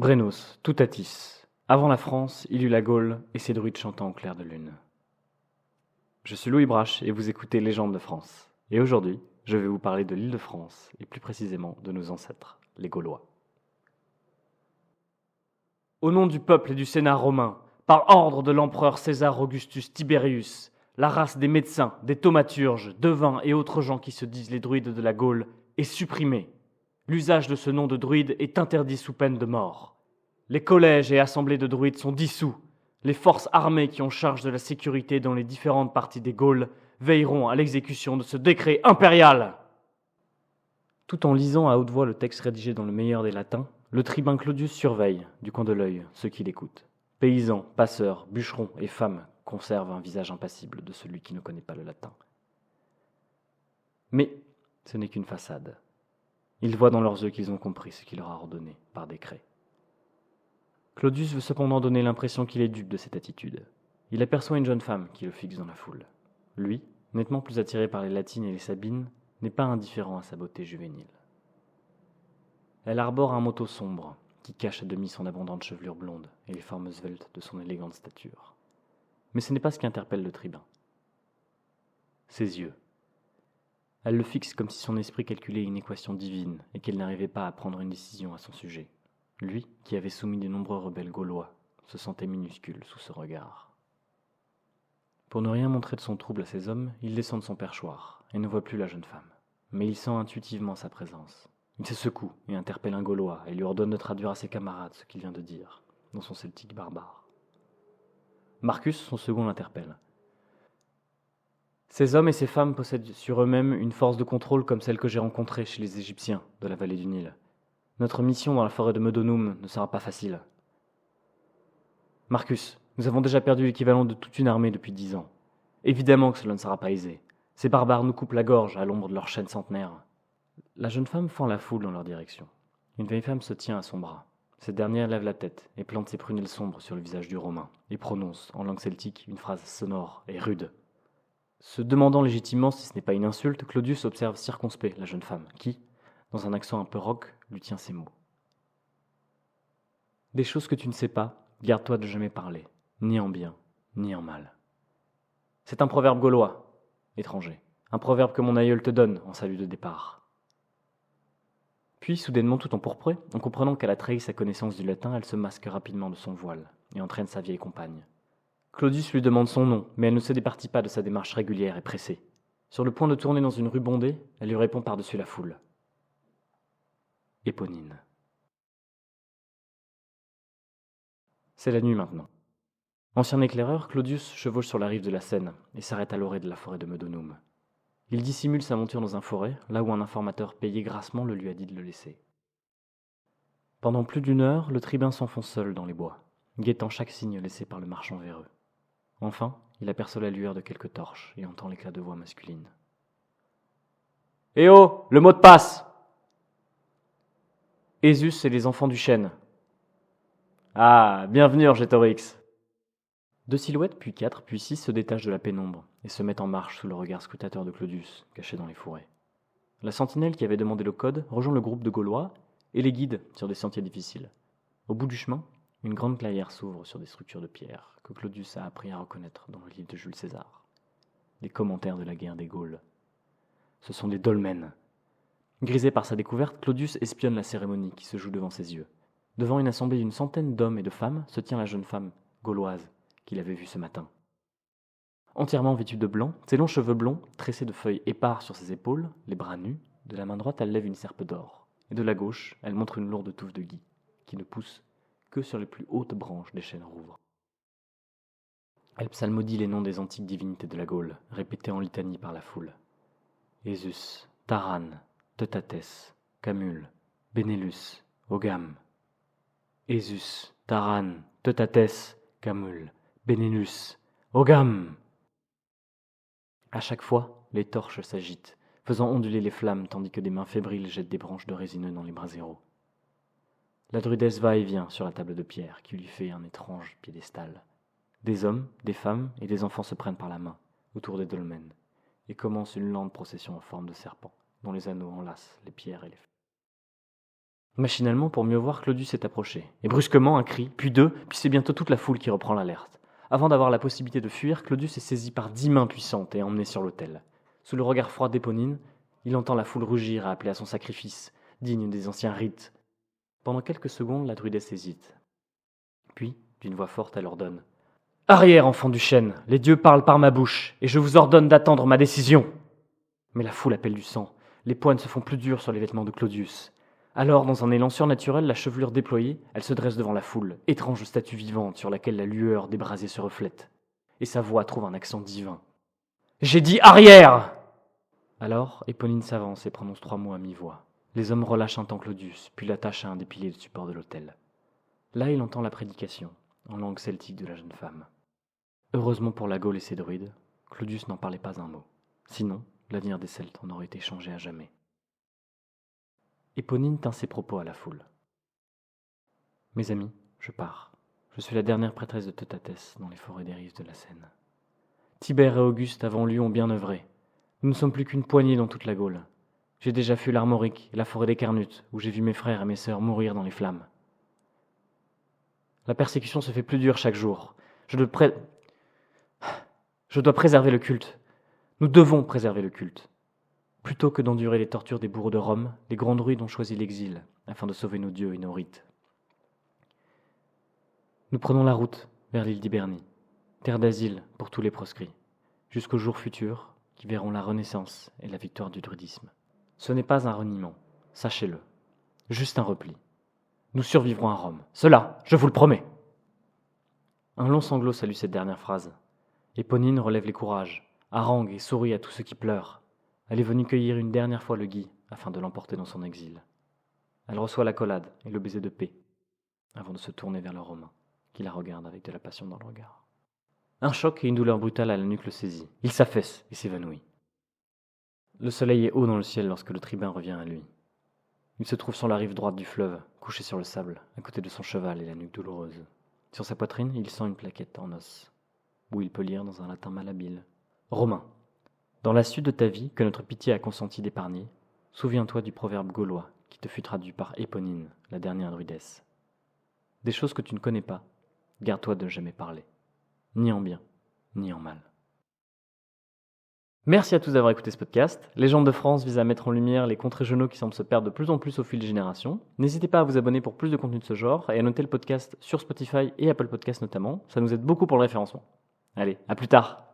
Brennos, Toutatis. Avant la France, il eut la Gaule et ses druides chantant au clair de lune. Je suis Louis Brache et vous écoutez Légendes de France. Et aujourd'hui, je vais vous parler de l'île de France et plus précisément de nos ancêtres, les Gaulois. Au nom du peuple et du Sénat romain, par ordre de l'empereur César Augustus Tiberius, la race des médecins, des thaumaturges, devins et autres gens qui se disent les druides de la Gaule est supprimée. L'usage de ce nom de druide est interdit sous peine de mort. Les collèges et assemblées de druides sont dissous. Les forces armées qui ont charge de la sécurité dans les différentes parties des Gaules veilleront à l'exécution de ce décret impérial. Tout en lisant à haute voix le texte rédigé dans le meilleur des latins, le tribun Claudius surveille, du coin de l'œil, ceux qui l'écoutent. Paysans, passeurs, bûcherons et femmes conservent un visage impassible de celui qui ne connaît pas le latin. Mais ce n'est qu'une façade. Ils voient dans leurs yeux qu'ils ont compris ce qu'il leur a ordonné par décret. Claudius veut cependant donner l'impression qu'il est dupe de cette attitude. Il aperçoit une jeune femme qui le fixe dans la foule. Lui, nettement plus attiré par les Latines et les Sabines, n'est pas indifférent à sa beauté juvénile. Elle arbore un manteau sombre qui cache à demi son abondante chevelure blonde et les formes sveltes de son élégante stature. Mais ce n'est pas ce qui interpelle le tribun. Ses yeux. Elle le fixe comme si son esprit calculait une équation divine et qu'elle n'arrivait pas à prendre une décision à son sujet. Lui, qui avait soumis de nombreux rebelles gaulois, se sentait minuscule sous ce regard. Pour ne rien montrer de son trouble à ses hommes, il descend de son perchoir et ne voit plus la jeune femme. Mais il sent intuitivement sa présence. Il se secoue et interpelle un Gaulois et lui ordonne de traduire à ses camarades ce qu'il vient de dire, dans son celtique barbare. Marcus, son second, l'interpelle. Ces hommes et ces femmes possèdent sur eux-mêmes une force de contrôle comme celle que j'ai rencontrée chez les Égyptiens de la vallée du Nil. Notre mission dans la forêt de Medonum ne sera pas facile. Marcus, nous avons déjà perdu l'équivalent de toute une armée depuis 10 ans. Évidemment que cela ne sera pas aisé. Ces barbares nous coupent la gorge à l'ombre de leur chaîne centenaire. La jeune femme fend la foule dans leur direction. Une vieille femme se tient à son bras. Cette dernière lève la tête et plante ses prunelles sombres sur le visage du Romain et prononce, en langue celtique, une phrase sonore et rude. Se demandant légitimement si ce n'est pas une insulte, Claudius observe circonspect la jeune femme qui, dans un accent un peu rauque, lui tient ces mots. Des choses que tu ne sais pas, garde-toi de jamais parler, ni en bien, ni en mal. C'est un proverbe gaulois, étranger, un proverbe que mon aïeul te donne en salut de départ. Puis, soudainement tout empourprée, en comprenant qu'elle a trahi sa connaissance du latin, elle se masque rapidement de son voile et entraîne sa vieille compagne. Claudius lui demande son nom, mais elle ne se départit pas de sa démarche régulière et pressée. Sur le point de tourner dans une rue bondée, elle lui répond par-dessus la foule. Éponine. C'est la nuit maintenant. Ancien éclaireur, Claudius chevauche sur la rive de la Seine et s'arrête à l'orée de la forêt de Medonum. Il dissimule sa monture dans un forêt, là où un informateur payé grassement le lui a dit de le laisser. Pendant plus d'une heure, le tribun s'enfonce seul dans les bois, guettant chaque signe laissé par le marchand véreux. Enfin, il aperçoit la lueur de quelques torches et entend l'éclat de voix masculine. « Eh oh, le mot de passe !»« Ésus et les enfants du chêne. »« Ah, bienvenue, Orgetorix !» 2 silhouettes, puis 4, puis 6 se détachent de la pénombre et se mettent en marche sous le regard scrutateur de Claudius, caché dans les fourrés. La sentinelle qui avait demandé le code rejoint le groupe de Gaulois et les guide sur des sentiers difficiles. Au bout du chemin, une grande clairière s'ouvre sur des structures de pierre que Claudius a appris à reconnaître dans le livre de Jules César. Les commentaires de la guerre des Gaules. Ce sont des dolmens. Grisé par sa découverte, Claudius espionne la cérémonie qui se joue devant ses yeux. Devant une assemblée d'une centaine d'hommes et de femmes se tient la jeune femme gauloise qu'il avait vue ce matin. Entièrement vêtue de blanc, ses longs cheveux blonds, tressés de feuilles épars sur ses épaules, les bras nus, de la main droite elle lève une serpe d'or, et de la gauche elle montre une lourde touffe de gui, qui ne pousse que sur les plus hautes branches des chênes rouvres. Elle psalmodie les noms des antiques divinités de la Gaule, répétés en litanie par la foule. Ésus, Taran, Teutates, Camule, Benellus, Ogam. Ésus, Taran, Teutates, Camule, Benellus, Ogam. À chaque fois, les torches s'agitent, faisant onduler les flammes tandis que des mains fébriles jettent des branches de résineux dans les braséros. La druidesse va et vient sur la table de pierre qui lui fait un étrange piédestal. Des hommes, des femmes et des enfants se prennent par la main autour des dolmens et commence une lente procession en forme de serpent dont les anneaux enlacent les pierres et les feuilles. Machinalement, pour mieux voir, Claudius s'est approché. Et brusquement, un cri, puis deux, puis c'est bientôt toute la foule qui reprend l'alerte. Avant d'avoir la possibilité de fuir, Claudius est saisi par 10 mains puissantes et emmené sur l'autel. Sous le regard froid d'Éponine, il entend la foule rugir et appeler à son sacrifice, digne des anciens rites. Pendant quelques secondes, la druidesse hésite. Puis, d'une voix forte, elle ordonne « Arrière, enfants du chêne, les dieux parlent par ma bouche, et je vous ordonne d'attendre ma décision !» Mais la foule appelle du sang. Les poings se font plus durs sur les vêtements de Claudius. Alors, dans un élan surnaturel, la chevelure déployée, elle se dresse devant la foule, étrange statue vivante sur laquelle la lueur des brasiers se reflète. Et sa voix trouve un accent divin. « J'ai dit arrière !» Alors, Éponine s'avance et prononce 3 mots à mi-voix. Les hommes relâchent un temps Claudius, puis l'attachent à un des piliers de support de l'autel. Là, il entend la prédication, en langue celtique de la jeune femme. Heureusement pour la Gaule et ses druides, Claudius n'en parlait pas un mot. Sinon, l'avenir des Celtes en aurait été changé à jamais. Éponine tint ses propos à la foule. « Mes amis, je pars. Je suis la dernière prêtresse de Teutatès dans les forêts des rives de la Seine. Tibère et Auguste avant lui ont bien œuvré. Nous ne sommes plus qu'une poignée dans toute la Gaule. J'ai déjà fui l'Armorique et la forêt des Carnutes, où j'ai vu mes frères et mes sœurs mourir dans les flammes. La persécution se fait plus dure chaque jour. Je dois préserver le culte. Nous devons préserver le culte. Plutôt que d'endurer les tortures des bourreaux de Rome, les grands druides ont choisi l'exil, afin de sauver nos dieux et nos rites. Nous prenons la route vers l'île d'Hibernie, terre d'asile pour tous les proscrits, jusqu'au jour futur qui verront la renaissance et la victoire du druidisme. Ce n'est pas un reniement, sachez-le, juste un repli. Nous survivrons à Rome, cela, je vous le promets. Un long sanglot salue cette dernière phrase. Éponine relève les courages, harangue et sourit à tous ceux qui pleurent. Elle est venue cueillir une dernière fois le gui afin de l'emporter dans son exil. Elle reçoit l'accolade et le baiser de paix, avant de se tourner vers le Romain, qui la regarde avec de la passion dans le regard. Un choc et une douleur brutale à la nuque le saisit. Il s'affaisse et s'évanouit. Le soleil est haut dans le ciel lorsque le tribun revient à lui. Il se trouve sur la rive droite du fleuve, couché sur le sable, à côté de son cheval et la nuque douloureuse. Sur sa poitrine, il sent une plaquette en os, où il peut lire dans un latin malhabile « Romain, dans la suite de ta vie que notre pitié a consenti d'épargner, souviens-toi du proverbe gaulois qui te fut traduit par Éponine, la dernière druidesse. Des choses que tu ne connais pas, garde-toi de ne jamais parler, ni en bien, ni en mal. » Merci à tous d'avoir écouté ce podcast. Légendes de France vise à mettre en lumière les contes régionaux qui semblent se perdre de plus en plus au fil des générations. N'hésitez pas à vous abonner pour plus de contenu de ce genre et à noter le podcast sur Spotify et Apple Podcasts notamment. Ça nous aide beaucoup pour le référencement. Allez, à plus tard!